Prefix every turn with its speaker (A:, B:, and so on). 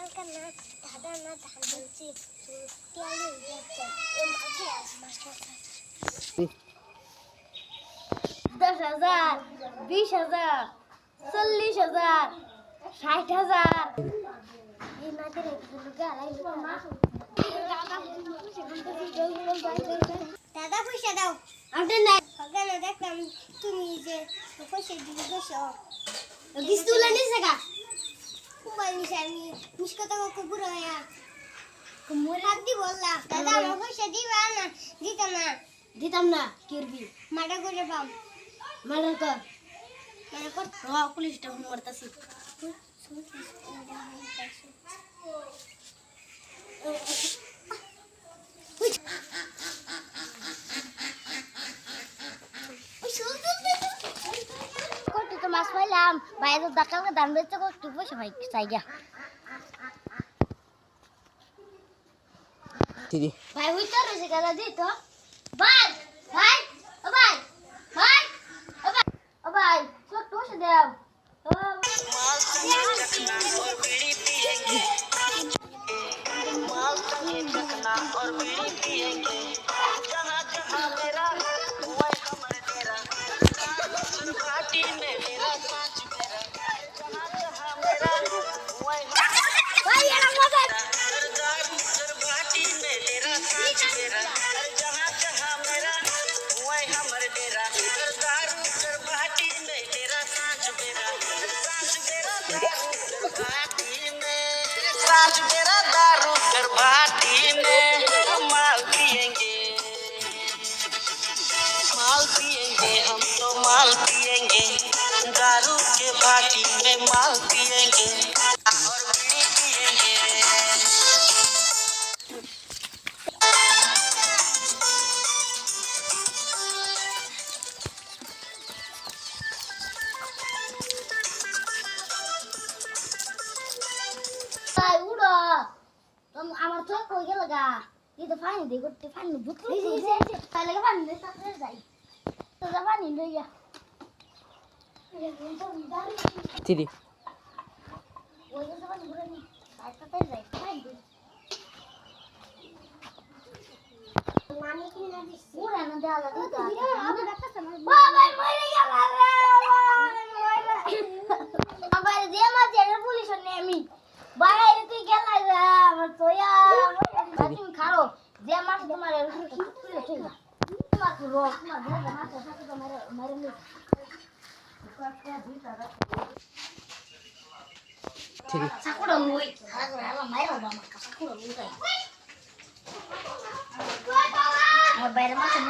A: দাদা না ধান বলছি তেল যাচ্ছে ও মাঝে আছে মাস্টার 10,000 20,000 40,000 60,000 এই মাঝে রেখে গালাই দাদা পয়সা দাও আমি নাই সকালে দেখলাম তুমি যে পয়সা দিতে গেছো কিস তুলে নিছে গা মোবাইল নিছে আমি মিশকতা কো পুরো আয়া মোরা দি বললা দাদা আমার পয়সা দিবা না দিতাম না কি করবি মাটা করে পাম মাটা কর পুলিশটা ফোন করতেছি মাছ পাইলাম বাইরে ডাকালকে দাম বেচতে একটু পয়সা ভাই চাই গা ভাই হইতো রয়েছে গালা দিত ভাই ভাই ও ভাই ভাই ও ভাই ও ভাই চল পয়সা দাও
B: माल संगे चखना और बीड़ी पिएंगे जहाँ जहाँ मेरा वही हमर तेरा घाटी में मेरा सांच मेरा जहाँ जहाँ मेरा वही
A: भाई ये ना मोबाइल
B: सरदार घाटी में मेरा सांच मेरा जहाँ जहाँ मेरा वही हमर तेरा सरदार घाटी में मेरा सांच मेरा घाटी में सांच मेरा दारू कर भाटी में माल पिएंगे हम तो माल पिएंगे दारू के भाटी में माल पिएंगे और बीड़ी पिएंगे
A: ভাই উড়ো তুমি আমার চোখ কই গেল গা এই তো পানি দে করতে পানি বুতলে তাই লাগে পানি দে তাতে যাই তো যা পানি লইয়া
C: Tiri.
A: ওই যে পানি ঘুরে নি তাতে যাই পানি দে নানি কি না দিস উড়া না দেওয়া লাগে বাবা মরে গেল বাবা দিয়ে মা জেলে পুলিশ নে আমি বাইরে তুই গেলা যা আমার তোয়া তুমি খাও যে মাছ তোমার তুলে ঠিক না তোমার রো তোমার ধরে মাছ সাথে তোমার মারে নি
C: Tiri.
A: সাকুড়া লই হালা মাইরো বাবা সাকুড়া লই আমার বাইরে মাছ